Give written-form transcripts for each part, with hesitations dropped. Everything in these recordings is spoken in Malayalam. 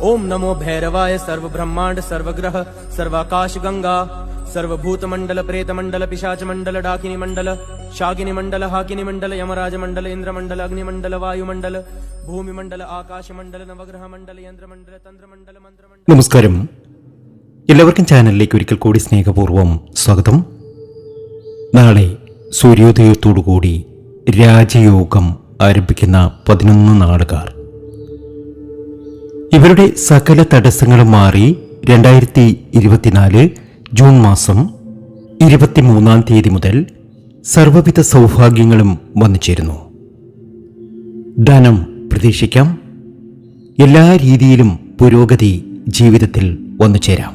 ओम नमो भैरवाय सर्वब्रह्मांड सर्वग्रह सर्वाकाश गंगा सर्वभूत मंडल प्रेत मंडल पिशाच मंडल डाकिनी मंडल शाकिनी मंडल हाकिनी मंडल यमराज मंडल इंद्र मंडल अग्नि मंडल वायु मंडल भूमि मंडल आकाश मंडल नवग्रह मंडल यंत्र मंडल तंत्र मंडल मंत्र मंडल. നമസ്കാരം, എല്ലാവർക്കും ചാനലിലേക്ക് ഒരിക്കൽ കൂടി സ്നേഹപൂർവ്വം സ്വാഗതം. നാളെ സൂര്യോദയത്തോടുകൂടി രാജയോഗം ആരംഭിക്കുന്ന 11 നാളുകാർ, ഇവരുടെ സകല തടസ്സങ്ങളും മാറി 2024 ജൂൺ മാസം 23-ാം തീയതി മുതൽ സർവ്വവിധ സൗഭാഗ്യങ്ങളും വന്നു ചേരുന്നു. ധനം പ്രതീക്ഷിക്കാം. എല്ലാ രീതിയിലും പുരോഗതി ജീവിതത്തിൽ വന്നു ചേരാം.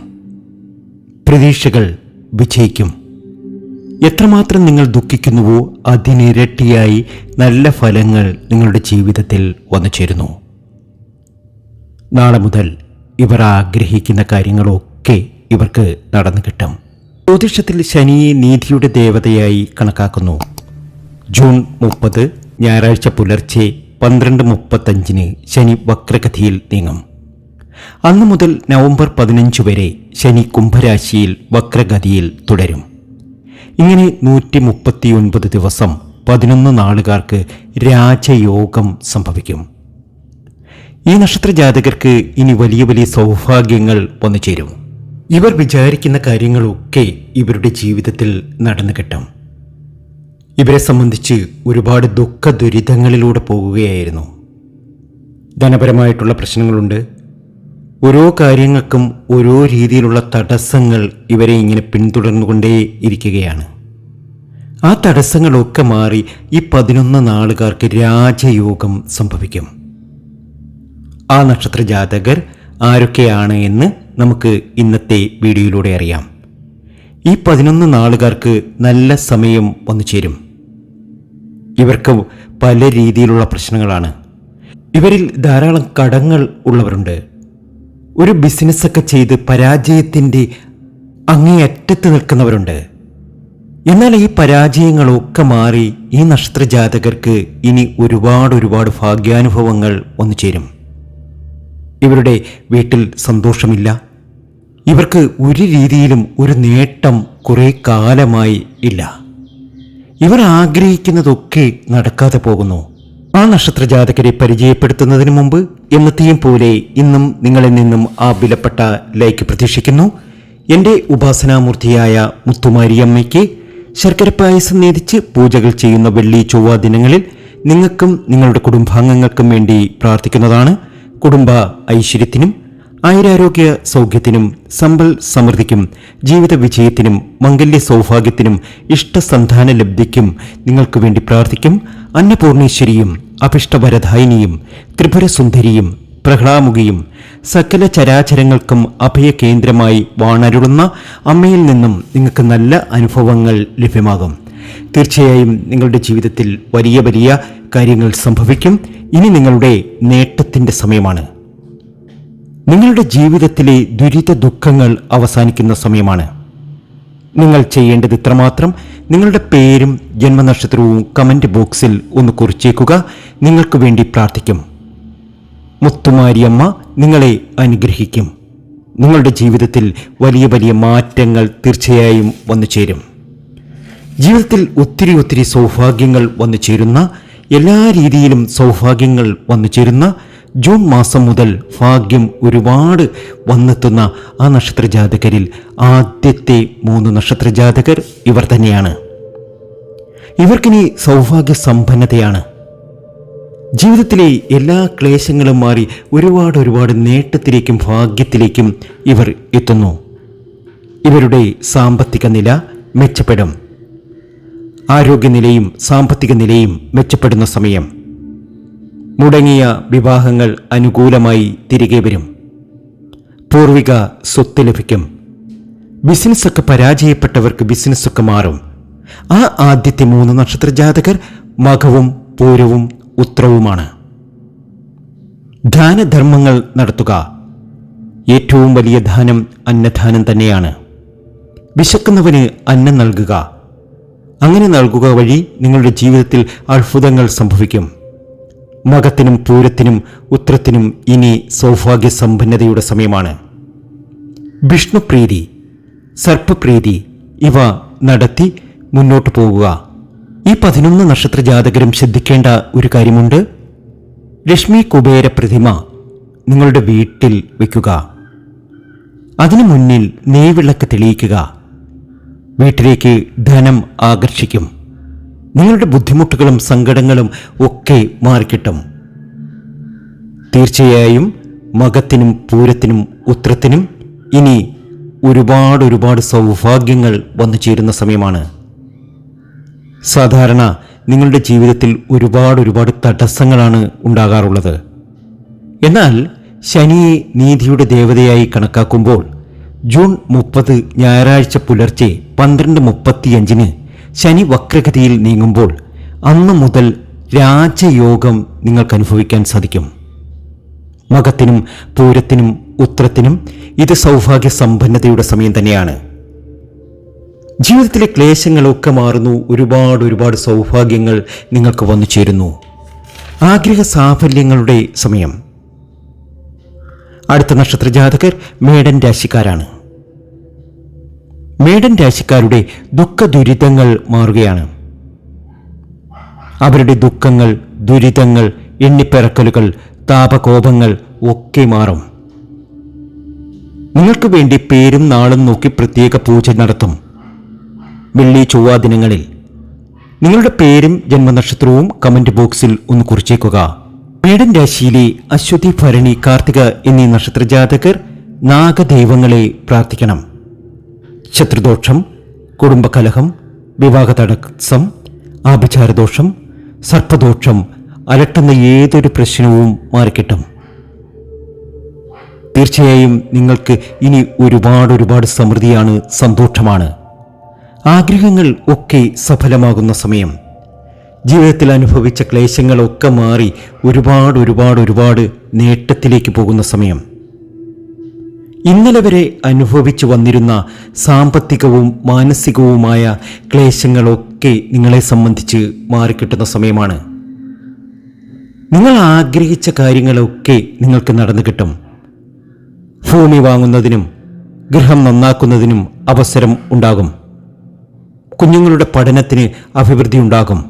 പ്രതീക്ഷകൾ വിജയിക്കും. എത്രമാത്രം നിങ്ങൾ ദുഃഖിക്കുന്നുവോ അതിനിരട്ടിയായി നല്ല ഫലങ്ങൾ നിങ്ങളുടെ ജീവിതത്തിൽ വന്നു ചേരുന്നു. നാളെ മുതൽ ഇവർ ആഗ്രഹിക്കുന്ന കാര്യങ്ങളൊക്കെ ഇവർക്ക് നടന്നു കിട്ടും. ജ്യോതിഷത്തിൽ ശനിയെ നീതിയുടെ ദേവതയായി കണക്കാക്കുന്നു. ജൂൺ 30 ഞായറാഴ്ച പുലർച്ചെ 12:35 ശനി വക്രഗതിയിൽ നീങ്ങും. അന്നു മുതൽ നവംബർ 15 വരെ ശനി കുംഭരാശിയിൽ വക്രഗതിയിൽ തുടരും. ഇങ്ങനെ 139 ദിവസം 11 നാളുകാർക്ക് രാജയോഗം സംഭവിക്കും. ഈ നക്ഷത്ര ജാതകർക്ക് ഇനി വലിയ വലിയ സൗഭാഗ്യങ്ങൾ വന്നു ചേരും. ഇവർ വിചാരിക്കുന്ന കാര്യങ്ങളൊക്കെ ഇവരുടെ ജീവിതത്തിൽ നടന്നു കിട്ടും. ഇവരെ സംബന്ധിച്ച് ഒരുപാട് ദുഃഖ ദുരിതങ്ങളിലൂടെ പോകുകയായിരുന്നു. ധനപരമായിട്ടുള്ള പ്രശ്നങ്ങളുണ്ട്. ഓരോ കാര്യങ്ങൾക്കും ഓരോ രീതിയിലുള്ള തടസ്സങ്ങൾ ഇവരെ ഇങ്ങനെ പിന്തുടർന്നുകൊണ്ടേ ഇരിക്കുകയാണ്. ആ തടസ്സങ്ങളൊക്കെ മാറി ഈ 11 നാളുകാർക്ക് രാജയോഗം സംഭവിക്കും. ആ നക്ഷത്ര ജാതകർ ആരൊക്കെയാണ് എന്ന് നമുക്ക് ഇന്നത്തെ വീഡിയോയിലൂടെ അറിയാം. ഈ 11 നാളുകാർക്ക് നല്ല സമയം വന്നു ചേരും. ഇവർക്ക് പല രീതിയിലുള്ള പ്രശ്നങ്ങളാണ്. ഇവരിൽ ധാരാളം കടങ്ങൾ ഉള്ളവരുണ്ട്. ഒരു ബിസിനസ്സൊക്കെ ചെയ്ത് പരാജയത്തിൻ്റെ അങ്ങേയറ്റത്ത് നിൽക്കുന്നവരുണ്ട്. എന്നാൽ ഈ പരാജയങ്ങളൊക്കെ മാറി ഈ നക്ഷത്ര ജാതകർക്ക് ഇനി ഒരുപാട് ഭാഗ്യാനുഭവങ്ങൾ വന്നു ചേരും. ഇവരുടെ വീട്ടിൽ സന്തോഷമില്ല. ഇവർക്ക് ഒരു രീതിയിലും ഒരു നേട്ടം കുറേ കാലമായി ഇല്ല. ഇവർ ആഗ്രഹിക്കുന്നതൊക്കെ നടക്കാതെ പോകുന്നു. ആ നക്ഷത്ര ജാതകരെ പരിചയപ്പെടുത്തുന്നതിന് മുമ്പ് എന്നത്തെയും പോലെ ഇന്നും നിങ്ങളിൽ നിന്നും ആ വിലപ്പെട്ട ലൈക്ക് പ്രതീക്ഷിക്കുന്നു. എൻ്റെ ഉപാസനാമൂർത്തിയായ മുത്തുമാരിയമ്മയ്ക്ക് ശർക്കര പായസം നേദിച്ച് പൂജകൾ ചെയ്യുന്ന വെള്ളി ചൊവ്വ ദിനങ്ങളിൽ നിങ്ങൾക്കും നിങ്ങളുടെ കുടുംബാംഗങ്ങൾക്കും വേണ്ടി പ്രാർത്ഥിക്കുന്നതാണ്. കുടുംബ ഐശ്വര്യത്തിനും ആയുരാരോഗ്യ സൗഖ്യത്തിനും സമ്പൽ സമൃദ്ധിക്കും ജീവിത വിജയത്തിനും മംഗല്യ സൗഭാഗ്യത്തിനും ഇഷ്ടസന്താന ലബ്ധിക്കും നിങ്ങൾക്ക് വേണ്ടി പ്രാർത്ഥിക്കും. അന്നപൂർണേശ്വരിയും അഭിഷ്ടവരദായിനിയും ത്രിപുരസുന്ദരിയും പ്രഹ്ലാമുഖിയും സകല ചരാചരങ്ങൾക്കും അഭയകേന്ദ്രമായി വാണരുളുന്ന അമ്മയിൽ നിന്നും നിങ്ങൾക്ക് നല്ല അനുഭവങ്ങൾ ലഭ്യമാകും. തീർച്ചയായും നിങ്ങളുടെ ജീവിതത്തിൽ വലിയ കാര്യങ്ങൾ സംഭവിക്കും. ഇനി നിങ്ങളുടെ നേട്ടത്തിൻ്റെ സമയമാണ്. നിങ്ങളുടെ ജീവിതത്തിലെ ദുരിത ദുഃഖങ്ങൾ അവസാനിക്കുന്ന സമയമാണ്. നിങ്ങൾ ചെയ്യേണ്ടത് ഇത്രമാത്രം: നിങ്ങളുടെ പേരും ജന്മനക്ഷത്രവും കമന്റ് ബോക്സിൽ ഒന്ന് കുറിച്ചേക്കുക. നിങ്ങൾക്ക് വേണ്ടി പ്രാർത്ഥിക്കും. മുത്തുമാരിയമ്മ നിങ്ങളെ അനുഗ്രഹിക്കും. നിങ്ങളുടെ ജീവിതത്തിൽ വലിയ മാറ്റങ്ങൾ തീർച്ചയായും വന്നു ചേരും. ജീവിതത്തിൽ ഒത്തിരി സൗഭാഗ്യങ്ങൾ വന്നു ചേരുന്ന, എല്ലാ രീതിയിലും സൗഭാഗ്യങ്ങൾ വന്നു ചേരുന്ന ജൂൺ മാസം മുതൽ ഭാഗ്യം ഒരുപാട് വന്നെത്തുന്ന ആ നക്ഷത്ര ജാതകരിൽ ആദ്യത്തെ 3 നക്ഷത്ര ജാതകർ ഇവർ തന്നെയാണ്. ഇവർക്കിനി സൗഭാഗ്യ സമ്പന്നതയാണ്. ജീവിതത്തിലെ എല്ലാ ക്ലേശങ്ങളും മാറി ഒരുപാട് നേട്ടത്തിലേക്കും ഭാഗ്യത്തിലേക്കും ഇവർ എത്തുന്നു. ഇവരുടെ സാമ്പത്തിക നില മെച്ചപ്പെടും. ആരോഗ്യനിലയും സാമ്പത്തിക നിലയും മെച്ചപ്പെടുന്ന സമയം. മുടങ്ങിയ വിവാഹങ്ങൾ അനുകൂലമായി തിരികെ വരും. പൂർവിക സ്വത്ത് ലഭിക്കും. ബിസിനസ്സൊക്കെ പരാജയപ്പെട്ടവർക്ക് ബിസിനസ്സൊക്കെ മാറും. ആ ആദ്യത്തെ 3 നക്ഷത്ര ജാതകർ മഖവും പൂരവും ഉത്രവുമാണ്. ദാനധർമ്മങ്ങൾ നടത്തുക. ഏറ്റവും വലിയ ദാനം അന്നദാനം തന്നെയാണ്. വിശക്കുന്നവന് അന്നം നൽകുക. അങ്ങനെ നൽകുക വഴി നിങ്ങളുടെ ജീവിതത്തിൽ അത്ഭുതങ്ങൾ സംഭവിക്കും. മകത്തിനും പൂരത്തിനും ഉത്രത്തിനും ഇനി സൗഭാഗ്യസമ്പന്നതയുടെ സമയമാണ്. വിഷ്ണുപ്രീതി, സർപ്പപ്രീതി ഇവ നടത്തി മുന്നോട്ടു പോകുക. ഈ 11 നക്ഷത്ര ജാതകരും ശ്രദ്ധിക്കേണ്ട ഒരു കാര്യമുണ്ട്. ലക്ഷ്മി കുബേര പ്രതിമ നിങ്ങളുടെ വീട്ടിൽ വയ്ക്കുക. അതിനു മുന്നിൽ നെയ്വിളക്ക് തെളിയിക്കുക. വീട്ടിലേക്ക് ധനം ആകർഷിക്കും. നിങ്ങളുടെ ബുദ്ധിമുട്ടുകളും സങ്കടങ്ങളും ഒക്കെ മാറിക്കിട്ടും. തീർച്ചയായും മകത്തിനും പൂരത്തിനും ഉത്രത്തിനും ഇനി ഒരുപാട് സൗഭാഗ്യങ്ങൾ വന്നു ചേരുന്ന സമയമാണ്. സാധാരണ നിങ്ങളുടെ ജീവിതത്തിൽ ഒരുപാട് തടസ്സങ്ങളാണ് ഉണ്ടാകാറുള്ളത്. എന്നാൽ ശനിയെ നീതിയുടെ ദേവതയായി കണക്കാക്കുമ്പോൾ ജൂൺ 30 ഞായറാഴ്ച പുലർച്ചെ 12:35 ശനി വക്രഗതിയിൽ നീങ്ങുമ്പോൾ അന്നു മുതൽ രാജയോഗം നിങ്ങൾക്ക് അനുഭവിക്കാൻ സാധിക്കും. മകത്തിനും പൂരത്തിനും ഉത്രത്തിനും ഇത് സൗഭാഗ്യ സമ്പന്നതയുടെ സമയം തന്നെയാണ്. ജീവിതത്തിലെ ക്ലേശങ്ങളൊക്കെ മാറുന്നു. ഒരുപാട് സൗഭാഗ്യങ്ങൾ നിങ്ങൾക്ക് വന്നു ചേരുന്നു. ആഗ്രഹ സാഫല്യങ്ങളുടെ സമയം. അടുത്ത നക്ഷത്ര ജാതകർ മേടൻ രാശിക്കാരാണ്. മേടൻ രാശിക്കാരുടെ ദുഃഖ ദുരിതങ്ങൾ മാറുകയാണ്. അവരുടെ ദുഃഖങ്ങൾ, ദുരിതങ്ങൾ, എണ്ണിപ്പിറക്കലുകൾ, താപകോപങ്ങൾ ഒക്കെ മാറും. നിങ്ങൾക്ക് വേണ്ടി പേരും നാളും നോക്കി പ്രത്യേക പൂജ നടത്തും. വെള്ളി ചൊവ്വ ദിനങ്ങളിൽ നിങ്ങളുടെ പേരും ജന്മനക്ഷത്രവും കമന്റ് ബോക്സിൽ ഒന്ന് കുറിച്ചേക്കുക. മേടൻ രാശിയിലെ അശ്വതി, ഭരണി, കാർത്തിക എന്നീ നക്ഷത്രജാതകർ നാഗദൈവങ്ങളെ പ്രാർത്ഥിക്കണം. ശത്രുദോഷം, കുടുംബകലഹം, വിവാഹ തടസ്സം, ആഭിചാരദോഷം, സർപ്പദോഷം അലട്ടുന്ന ഏതൊരു പ്രശ്നവും മാറിക്കിട്ടും. തീർച്ചയായും നിങ്ങൾക്ക് ഇനി ഒരുപാട് സമൃദ്ധിയാണ്, സന്തോഷമാണ്. ആഗ്രഹങ്ങൾ ഒക്കെ സഫലമാകുന്ന സമയം. ജീവിതത്തിൽ അനുഭവിച്ച ക്ലേശങ്ങളൊക്കെ മാറി ഒരുപാട് നേട്ടത്തിലേക്ക് പോകുന്ന സമയം. ഇന്നലെ വരെ അനുഭവിച്ചു വന്നിരുന്ന സാമ്പത്തികവും മാനസികവുമായ ക്ലേശങ്ങളൊക്കെ നിങ്ങളെ സംബന്ധിച്ച് മാറിക്കിട്ടുന്ന സമയമാണ്. നിങ്ങൾ ആഗ്രഹിച്ച കാര്യങ്ങളൊക്കെ നിങ്ങൾക്ക് നടന്നു കിട്ടും. ഭൂമി വാങ്ങുന്നതിനും ഗൃഹം നന്നാക്കുന്നതിനും അവസരം ഉണ്ടാകും. കുഞ്ഞുങ്ങളുടെ പഠനത്തിന് അഭിവൃദ്ധി ഉണ്ടാകും.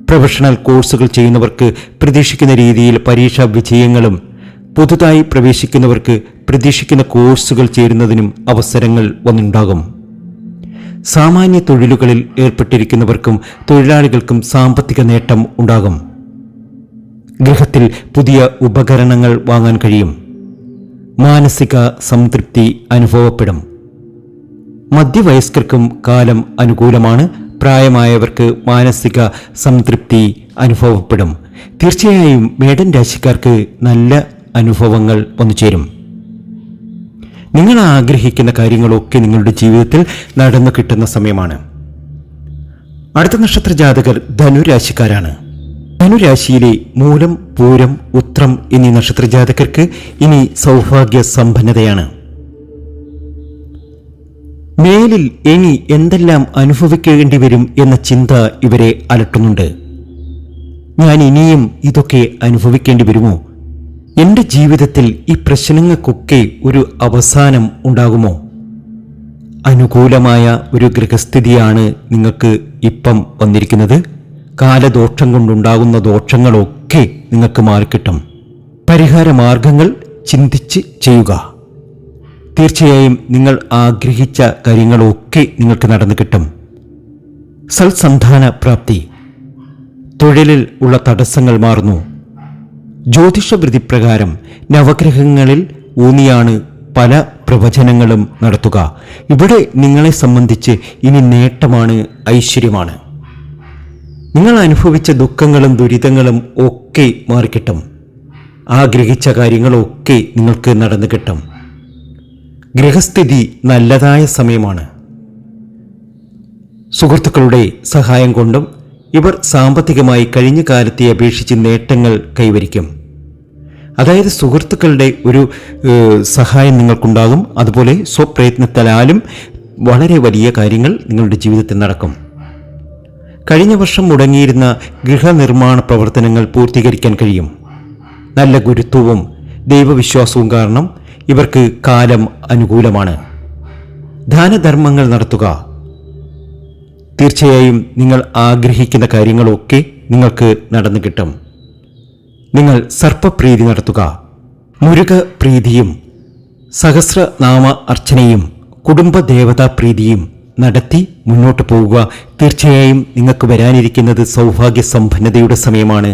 പ്രൊഫഷണൽ കോഴ്സുകൾ ചെയ്യുന്നവർക്ക് പ്രതീക്ഷിക്കുന്ന രീതിയിൽ പരീക്ഷാ വിജയങ്ങളും, പുതുതായി പ്രവേശിക്കുന്നവർക്ക് പ്രതീക്ഷിക്കുന്ന കോഴ്സുകൾ ചേരുന്നതിനും അവസരങ്ങൾ വന്നുണ്ടാകും. സാമാന്യ തൊഴിലുകളിൽ ഏർപ്പെട്ടിരിക്കുന്നവർക്കും തൊഴിലാളികൾക്കും സാമ്പത്തിക നേട്ടം ഉണ്ടാകും. ഗൃഹത്തിൽ പുതിയ ഉപകരണങ്ങൾ വാങ്ങാൻ കഴിയും. മാനസിക സംതൃപ്തി അനുഭവപ്പെടും. മധ്യവയസ്കർക്കും കാലം അനുകൂലമാണ്. പ്രായമായവർക്ക് മാനസിക സംതൃപ്തി അനുഭവപ്പെടും. തീർച്ചയായും മേടൻ രാശിക്കാർക്ക് നല്ല അനുഭവങ്ങൾ വന്നു ചേരും. നിങ്ങൾ ആഗ്രഹിക്കുന്ന കാര്യങ്ങളൊക്കെ നിങ്ങളുടെ ജീവിതത്തിൽ നടന്നു കിട്ടുന്ന സമയമാണ്. അടുത്ത നക്ഷത്ര ജാതകർ ധനുരാശിക്കാരാണ്. ധനുരാശിയിലെ മൂലം, പൂരം, ഉത്രം എന്നീ നക്ഷത്ര ജാതകർക്ക് ഇനി സൗഭാഗ്യ സമ്പന്നതയാണ്. മേലിൽ ഇനി എന്തെല്ലാം അനുഭവിക്കേണ്ടി വരും എന്ന ചിന്ത ഇവരെ അലട്ടുന്നുണ്ട്. ഞാൻ ഇനിയും ഇതൊക്കെ അനുഭവിക്കേണ്ടി വരുമോ? എൻ്റെ ജീവിതത്തിൽ ഈ പ്രശ്നങ്ങൾക്കൊക്കെ ഒരു അവസാനം ഉണ്ടാകുമോ? അനുകൂലമായ ഒരു ഗൃഹസ്ഥിതിയാണ് നിങ്ങൾക്ക് ഇപ്പം വന്നിരിക്കുന്നത്. കാലദോഷം കൊണ്ടുണ്ടാകുന്ന ദോഷങ്ങളൊക്കെ നിങ്ങൾക്ക് മാറിക്കിട്ടും. പരിഹാര മാർഗങ്ങൾ ചിന്തിച്ച് ചെയ്യുക. തീർച്ചയായും നിങ്ങൾ ആഗ്രഹിച്ച കാര്യങ്ങളൊക്കെ നിങ്ങൾക്ക് നടന്നു കിട്ടും. സൽസന്താന പ്രാപ്തി. തൊഴിലിൽ ഉള്ള തടസ്സങ്ങൾ മാറുന്നു. ജ്യോതിഷവിധി പ്രകാരം നവഗ്രഹങ്ങളിൽ ഊന്നിയാണ് പല പ്രവചനങ്ങളും നടത്തുക. ഇവിടെ നിങ്ങളെ സംബന്ധിച്ച് ഇനി നേട്ടമാണ്, ഐശ്വര്യമാണ്. നിങ്ങൾ അനുഭവിച്ച ദുഃഖങ്ങളും ദുരിതങ്ങളും ഒക്കെ മാറിക്കിട്ടും. ആഗ്രഹിച്ച കാര്യങ്ങളൊക്കെ നിങ്ങൾക്ക് നടന്നു കിട്ടും. ഗൃഹസ്ഥിതി നല്ലതായ സമയമാണ്. സുഹൃത്തുക്കളുടെ സഹായം കൊണ്ടും ഇവർ സാമ്പത്തികമായി കഴിഞ്ഞ കാലത്തെ അപേക്ഷിച്ച് നേട്ടങ്ങൾ കൈവരിക്കും. അതായത് സുഹൃത്തുക്കളുടെ ഒരു സഹായം നിങ്ങൾക്കുണ്ടാകും. അതുപോലെ സ്വപ്രയത്നത്താലും വളരെ വലിയ കാര്യങ്ങൾ നിങ്ങളുടെ ജീവിതത്തിൽ നടക്കും. കഴിഞ്ഞ വർഷം മുടങ്ങിയിരുന്ന ഗൃഹനിർമ്മാണ പ്രവർത്തനങ്ങൾ പൂർത്തീകരിക്കാൻ കഴിയും. നല്ല ഗുരുത്വവും ദൈവവിശ്വാസവും കാരണം ഇവർക്ക് കാലം അനുകൂലമാണ്. ദാനധർമ്മങ്ങൾ നടത്തുക. തീർച്ചയായും നിങ്ങൾ ആഗ്രഹിക്കുന്ന കാര്യങ്ങളൊക്കെ നിങ്ങൾക്ക് നടന്നു കിട്ടും. നിങ്ങൾ സർപ്പപ്രീതി നടത്തുക. മുരുക പ്രീതിയും സഹസ്രനാമ അർച്ചനയും കുടുംബദേവതാ പ്രീതിയും നടത്തി മുന്നോട്ട് പോവുക. തീർച്ചയായും നിങ്ങൾക്ക് വരാനിരിക്കുന്നത് സൗഭാഗ്യ സമ്പന്നതയുടെ സമയമാണ്,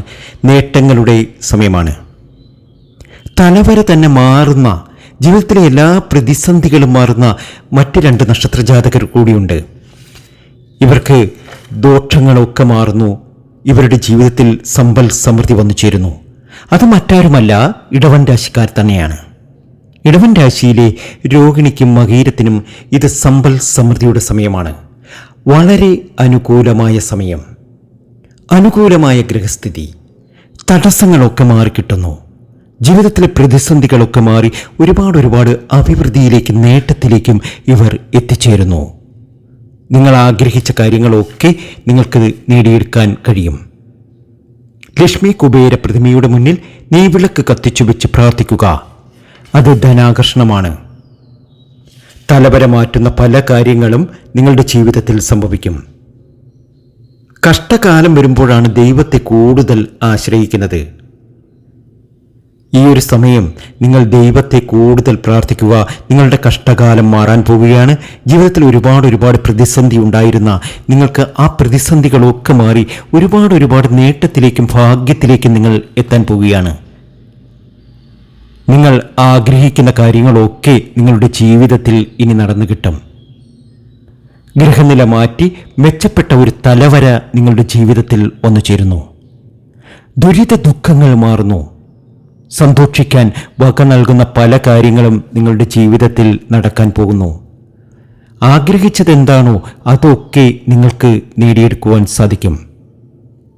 നേട്ടങ്ങളുടെ സമയമാണ്. തലവര തന്നെ മാറുന്ന, ജീവിതത്തിലെ എല്ലാ പ്രതിസന്ധികളും മാറുന്ന മറ്റ് 2 നക്ഷത്രജാതകർ കൂടിയുണ്ട്. ഇവർക്ക് ദോഷങ്ങളൊക്കെ മാറുന്നു. ഇവരുടെ ജീവിതത്തിൽ സമ്പൽ സമൃദ്ധി വന്നു ചേരുന്നു. അത് മറ്റാരുമല്ല, ഇടവൻ രാശിക്കാർ തന്നെയാണ്. ഇടവൻ രാശിയിലെ രോഹിണിക്കും മകീരത്തിനും ഇത് സമ്പൽ സമൃദ്ധിയുടെ സമയമാണ്. വളരെ അനുകൂലമായ സമയം, അനുകൂലമായ ഗ്രഹസ്ഥിതി, തടസ്സങ്ങളൊക്കെ മാറിക്കിട്ടുന്നു. ജീവിതത്തിലെ പ്രതിസന്ധികളൊക്കെ മാറി ഒരുപാട് അഭിവൃദ്ധിയിലേക്കും നേട്ടത്തിലേക്കും ഇവർ എത്തിച്ചേരുന്നു. നിങ്ങൾ ആഗ്രഹിച്ച കാര്യങ്ങളൊക്കെ നിങ്ങൾക്ക് നേടിയെടുക്കാൻ കഴിയും. ലക്ഷ്മി കുബേര പ്രതിമയുടെ മുന്നിൽ നെയ്വിളക്ക് കത്തിച്ചു വെച്ച് പ്രാർത്ഥിക്കുക. അത് ധനാകർഷണമാണ്. തലവര മാറ്റുന്ന പല കാര്യങ്ങളും നിങ്ങളുടെ ജീവിതത്തിൽ സംഭവിക്കും. കഷ്ടകാലം വരുമ്പോഴാണ് ദൈവത്തെ കൂടുതൽ ആശ്രയിക്കുന്നത്. ഈ ഒരു സമയം നിങ്ങൾ ദൈവത്തെ കൂടുതൽ പ്രാർത്ഥിക്കുക. നിങ്ങളുടെ കഷ്ടകാലം മാറാൻ പോവുകയാണ്. ജീവിതത്തിൽ ഒരുപാട് പ്രതിസന്ധി ഉണ്ടായിരുന്ന നിങ്ങൾക്ക് ആ പ്രതിസന്ധികളൊക്കെ മാറി ഒരുപാട് നേട്ടത്തിലേക്കും ഭാഗ്യത്തിലേക്കും നിങ്ങൾ എത്താൻ പോവുകയാണ്. നിങ്ങൾ ആഗ്രഹിക്കുന്ന കാര്യങ്ങളൊക്കെ നിങ്ങളുടെ ജീവിതത്തിൽ ഇനി നടന്നു കിട്ടും. ഗ്രഹനില മാറ്റി മെച്ചപ്പെട്ട ഒരു തലവര നിങ്ങളുടെ ജീവിതത്തിൽ വന്നു ചേരുന്നു. ദുരിത ദുഃഖങ്ങൾ മാറുന്നു. സന്തോഷിക്കാൻ വക നൽകുന്ന പല കാര്യങ്ങളും നിങ്ങളുടെ ജീവിതത്തിൽ നടക്കാൻ പോകുന്നു. ആഗ്രഹിച്ചതെന്താണോ അതൊക്കെ നിങ്ങൾക്ക് നേടിയെടുക്കുവാൻ സാധിക്കും.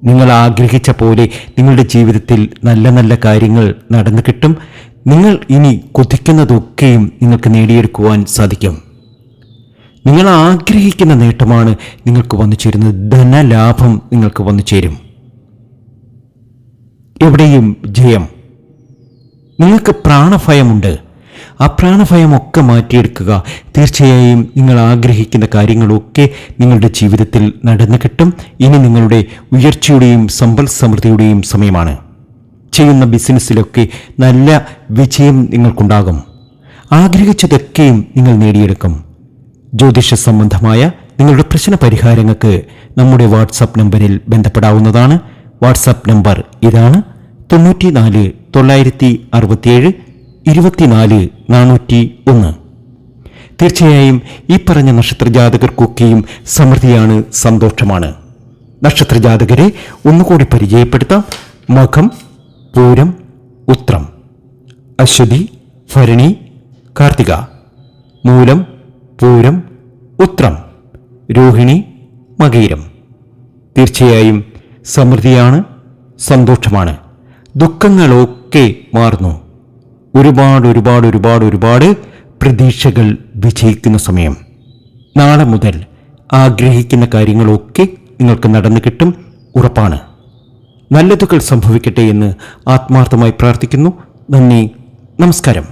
നിങ്ങൾ ആഗ്രഹിച്ച പോലെ നിങ്ങളുടെ ജീവിതത്തിൽ നല്ല കാര്യങ്ങൾ നടന്നു കിട്ടും. നിങ്ങൾ ഇനി കൊതിക്കുന്നതൊക്കെയും നിങ്ങൾക്ക് നേടിയെടുക്കുവാൻ സാധിക്കും. നിങ്ങൾ ആഗ്രഹിക്കുന്ന നേട്ടമാണ് നിങ്ങൾക്ക് വന്നു ചേരുന്നത്. ധനലാഭം നിങ്ങൾക്ക് വന്നു ചേരും. എവിടെയും ജയം. നിങ്ങൾക്ക് പ്രാണഭയമുണ്ട്. ആ പ്രാണഭയമൊക്കെ മാറ്റിയെടുക്കുക. തീർച്ചയായും നിങ്ങൾ ആഗ്രഹിക്കുന്ന കാര്യങ്ങളൊക്കെ നിങ്ങളുടെ ജീവിതത്തിൽ നടന്നു കിട്ടും. ഇനി നിങ്ങളുടെ ഉയർച്ചയുടെയും സമ്പൽ സമൃദ്ധിയുടെയും സമയമാണ്. ചെയ്യുന്ന ബിസിനസ്സിലൊക്കെ നല്ല വിജയം നിങ്ങൾക്കുണ്ടാകും. ആഗ്രഹിച്ചതൊക്കെയും നിങ്ങൾ നേടിയെടുക്കും. ജ്യോതിഷ സംബന്ധമായ നിങ്ങളുടെ പ്രശ്ന പരിഹാരങ്ങൾക്ക് നമ്മുടെ വാട്സാപ്പ് നമ്പറിൽ ബന്ധപ്പെടാവുന്നതാണ്. വാട്സാപ്പ് നമ്പർ ഇതാണ്: 94 967 24 401. തീർച്ചയായും ഈ പറഞ്ഞ നക്ഷത്രജാതകർക്കൊക്കെയും സമൃദ്ധിയാണ്, സന്തോഷമാണ്. നക്ഷത്രജാതകരെ ഒന്നുകൂടി പരിചയപ്പെടുത്താം. മകം, പൂരം, ഉത്രം, അശ്വതി, ഭരണി, കാർത്തിക, മൂലം, പൂരം, ഉത്രം, രോഹിണി, മകീരം. തീർച്ചയായും സമൃദ്ധിയാണ്, സന്തോഷമാണ്. ദുഃഖങ്ങളൊക്കെ മാറുന്നു. ഒരുപാട് പ്രതീക്ഷകൾ വിജയിക്കുന്ന സമയം. നാളെ മുതൽ ആഗ്രഹിക്കുന്ന കാര്യങ്ങളൊക്കെ നിങ്ങൾക്ക് നടന്നു കിട്ടും, ഉറപ്പാണ്. നല്ലതുകൾ സംഭവിക്കട്ടെ എന്ന് ആത്മാർത്ഥമായി പ്രാർത്ഥിക്കുന്നു. നന്ദി, നമസ്കാരം.